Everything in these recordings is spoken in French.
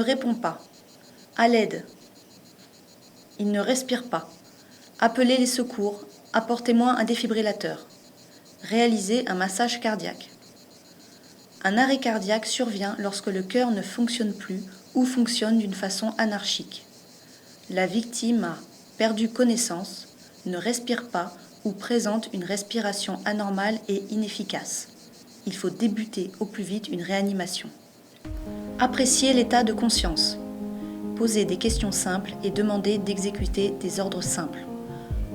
répond pas. À l'aide. Il ne respire pas. Appelez les secours. Apportez-moi un défibrillateur. Réalisez un massage cardiaque. Un arrêt cardiaque survient lorsque le cœur ne fonctionne plus ou fonctionne d'une façon anarchique. La victime a perdu connaissance, ne respire pas ou présente une respiration anormale et inefficace. Il faut débuter au plus vite une réanimation. Appréciez l'état de conscience. Posez des questions simples et demandez d'exécuter des ordres simples.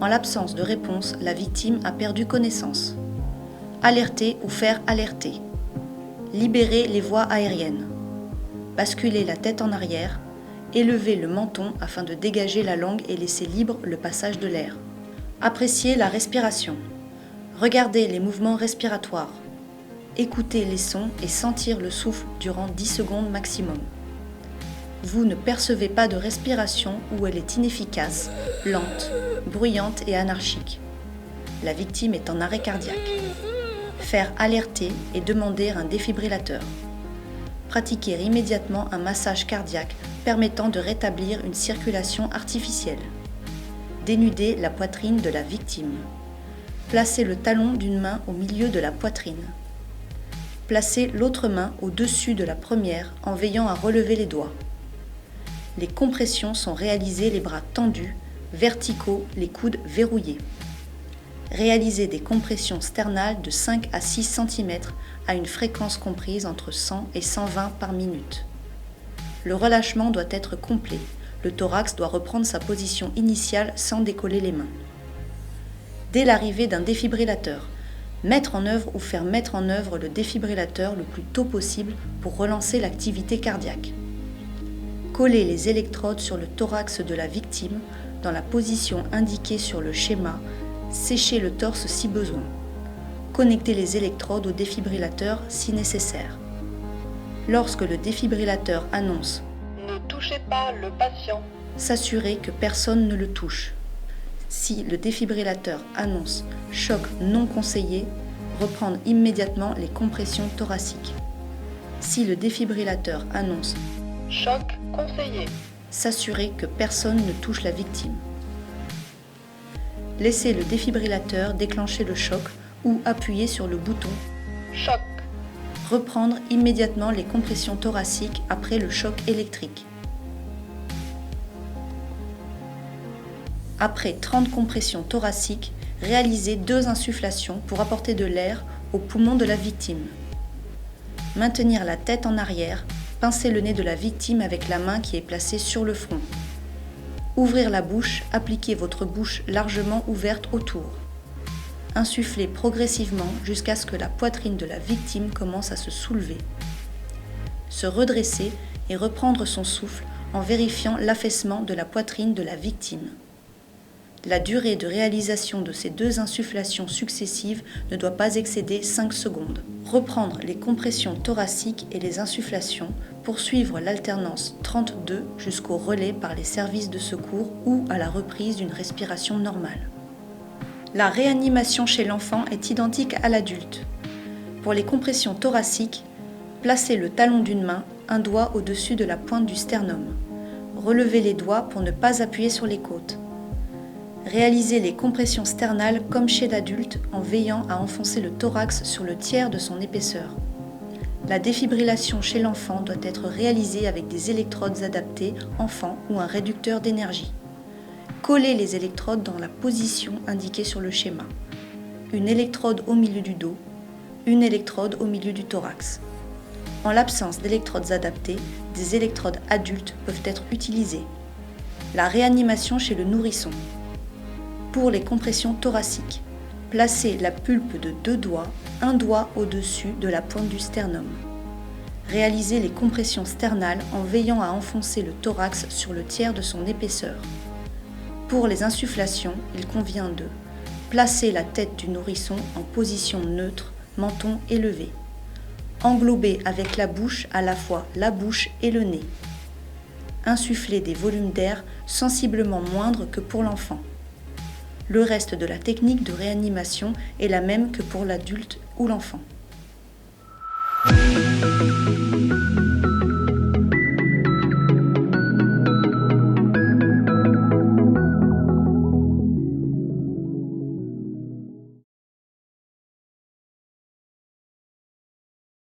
En l'absence de réponse, la victime a perdu connaissance. Alerter ou faire alerter. Libérez les voies aériennes. Basculez la tête en arrière. Élevez le menton afin de dégager la langue et laisser libre le passage de l'air. Appréciez la respiration. Regardez les mouvements respiratoires. Écoutez les sons et sentir le souffle durant 10 secondes maximum. Vous ne percevez pas de respiration ou elle est inefficace, lente, bruyante et anarchique. La victime est en arrêt cardiaque. Faire alerter et demander un défibrillateur. Pratiquer immédiatement un massage cardiaque permettant de rétablir une circulation artificielle. Dénuder la poitrine de la victime. Placez le talon d'une main au milieu de la poitrine. Placez l'autre main au-dessus de la première en veillant à relever les doigts. Les compressions sont réalisées les bras tendus, verticaux, les coudes verrouillés. Réalisez des compressions sternales de 5 à 6 cm à une fréquence comprise entre 100 et 120 par minute. Le relâchement doit être complet. Le thorax doit reprendre sa position initiale sans décoller les mains. Dès l'arrivée d'un défibrillateur, mettre en œuvre ou faire mettre en œuvre le défibrillateur le plus tôt possible pour relancer l'activité cardiaque. Coller les électrodes sur le thorax de la victime dans la position indiquée sur le schéma. Sécher le torse si besoin. Connecter les électrodes au défibrillateur si nécessaire. Lorsque le défibrillateur annonce « Ne touchez pas le patient », s'assurer que personne ne le touche. Si le défibrillateur annonce « Choc non conseillé », reprendre immédiatement les compressions thoraciques. Si le défibrillateur annonce « Choc conseillé », s'assurer que personne ne touche la victime. Laissez le défibrillateur déclencher le choc ou appuyer sur le bouton « Choc ». Reprendre immédiatement les compressions thoraciques après le choc électrique. Après 30 compressions thoraciques, réalisez 2 insufflations pour apporter de l'air aux poumons de la victime. Maintenir la tête en arrière, pincer le nez de la victime avec la main qui est placée sur le front. Ouvrir la bouche, appliquez votre bouche largement ouverte autour. Insufflez progressivement jusqu'à ce que la poitrine de la victime commence à se soulever. Se redresser et reprendre son souffle en vérifiant l'affaissement de la poitrine de la victime. La durée de réalisation de ces 2 insufflations successives ne doit pas excéder 5 secondes. Reprendre les compressions thoraciques et les insufflations, poursuivre l'alternance 32 jusqu'au relais par les services de secours ou à la reprise d'une respiration normale. La réanimation chez l'enfant est identique à l'adulte. Pour les compressions thoraciques, placez le talon d'une main, un doigt au-dessus de la pointe du sternum. Relevez les doigts pour ne pas appuyer sur les côtes. Réalisez les compressions sternales comme chez l'adulte en veillant à enfoncer le thorax sur le tiers de son épaisseur. La défibrillation chez l'enfant doit être réalisée avec des électrodes adaptées enfant ou un réducteur d'énergie. Collez les électrodes dans la position indiquée sur le schéma. Une électrode au milieu du dos, une électrode au milieu du thorax. En l'absence d'électrodes adaptées, des électrodes adultes peuvent être utilisées. La réanimation chez le nourrisson. Pour les compressions thoraciques, placez la pulpe de 2 doigts, un doigt au-dessus de la pointe du sternum. Réalisez les compressions sternales en veillant à enfoncer le thorax sur le tiers de son épaisseur. Pour les insufflations, il convient de placer la tête du nourrisson en position neutre, menton élevé. Englober avec la bouche à la fois la bouche et le nez. Insuffler des volumes d'air sensiblement moindres que pour l'enfant. Le reste de la technique de réanimation est la même que pour l'adulte ou l'enfant.